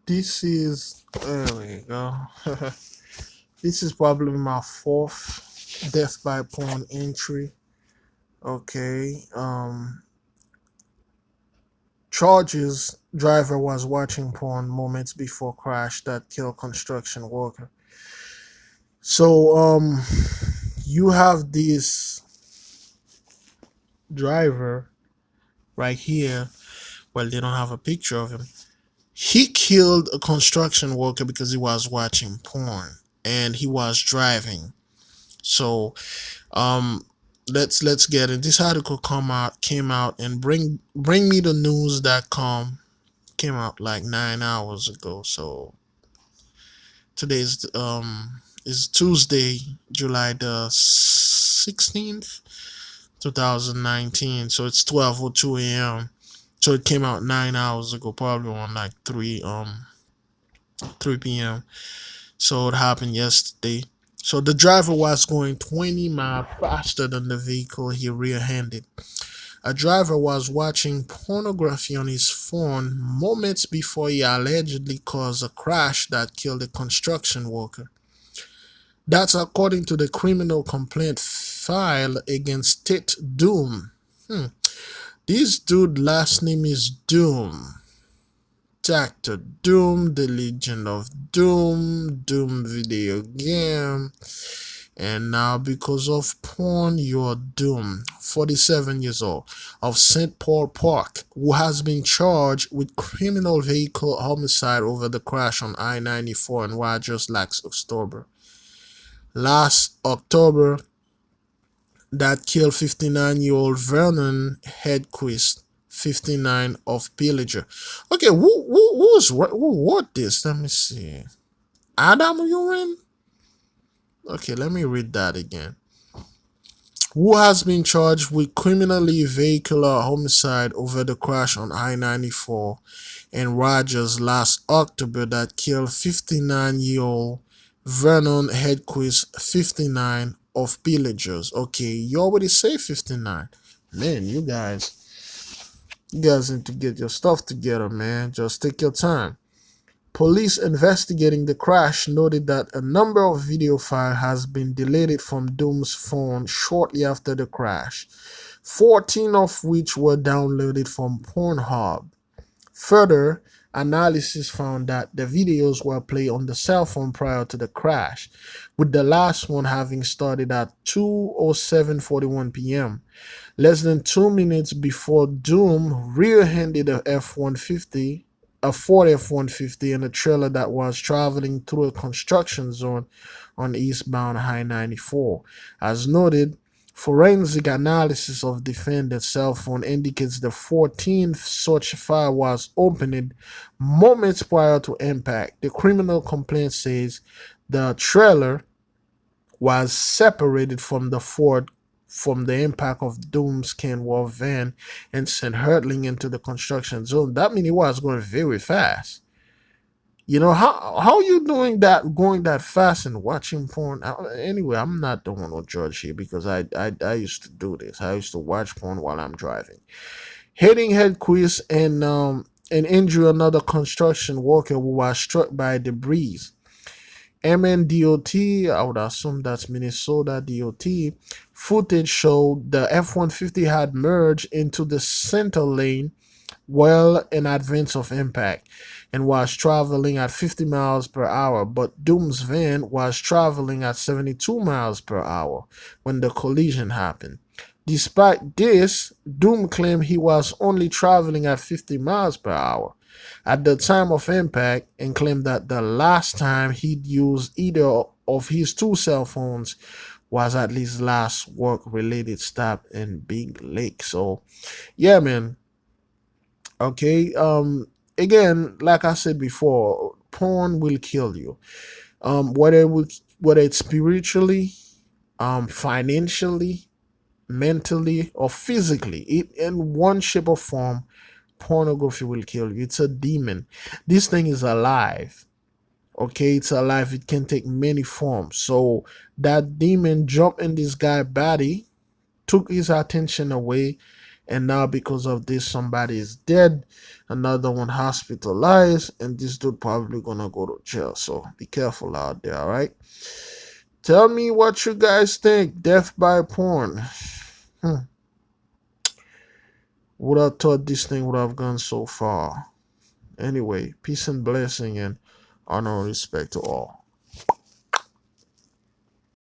This is there we go. This is probably my fourth death by porn entry. Okay. Charges driver was watching porn moments before crash that killed construction worker. So you have this driver right here. Well, they don't have a picture of him. He killed a construction worker because he was watching porn and he was driving. So um let's get it. This article came out and bring me the news.com came out like 9 hours ago. So today's is Tuesday, July the 16th, 2019. So it's 12:02 a.m. So it came out 9 hours ago, probably on like 3 p.m. So it happened yesterday. So the driver was going 20 miles faster than the vehicle he rear-ended. A driver was watching pornography on his phone moments before he allegedly caused a crash that killed a construction worker. That's according to the criminal complaint filed against Tate Doom. This dude last name is Doom. Doctor Doom, The Legend of Doom, Doom video game. And now, because of porn, you're doomed. 47 years old, of St. Paul Park, who has been charged with criminal vehicle homicide over the crash on I-94 in Rogers last October. Last October, that killed 59-year-old Vernon Hedquist, 59, of Pillager. Okay, who wrote this? Let me see. Adam Urine? Okay, let me read that again. Who has been charged with criminally vehicular homicide over the crash on I-94 in Rogers last October that killed 59-year-old Vernon Hedquist, 59, of Pillagers. Okay, you already say 59. Man, you guys need to get your stuff together, man. Just take your time. Police investigating the crash noted that a number of video files has been deleted from Doom's phone shortly after the crash, 14 of which were downloaded from Pornhub. Further analysis found that the videos were played on the cell phone prior to the crash, with the last one having started at 2:07:41 p.m. Less than 2 minutes before Doom rear-ended a Ford F-150 and a trailer that was traveling through a construction zone on eastbound I-94. As noted, forensic analysis of defendant's cell phone indicates the 14th such file was opened moments prior to impact. The criminal complaint says the trailer was separated from the Ford from the impact of Doom's Kenworth van and sent hurtling into the construction zone. That means he was going very fast. You know how you doing that, going that fast and watching porn? Anyway, I'm not the one to judge here because I used to do this. I used to watch porn while I'm driving. Hitting head quiz and injure another construction worker who was struck by debris. MNDOT, I would assume that's Minnesota DOT, footage showed the F-150 had merged into the center lane well in advance of impact and was traveling at 50 miles per hour, but Doom's van was traveling at 72 miles per hour when the collision happened. Despite this, Doom claimed he was only traveling at 50 miles per hour at the time of impact and claimed that the last time he'd used either of his two cell phones was at his last work-related stop in Big Lake. So, yeah, man. Okay. Again, like I said before, porn will kill you. Whether it's spiritually, financially, mentally, or physically, in one shape or form, pornography will kill you. It's a demon. This thing is alive. Okay, it's alive. It can take many forms. So that demon jumped in this guy's body, took his attention away, And now because of this, somebody is dead, another one hospitalized, and this dude probably gonna go to jail. So be careful out there, all right? Tell me what you guys think. Death by porn. Hmm. Would have thought this thing would have gone so far. Anyway, peace and blessing and honor and respect to all.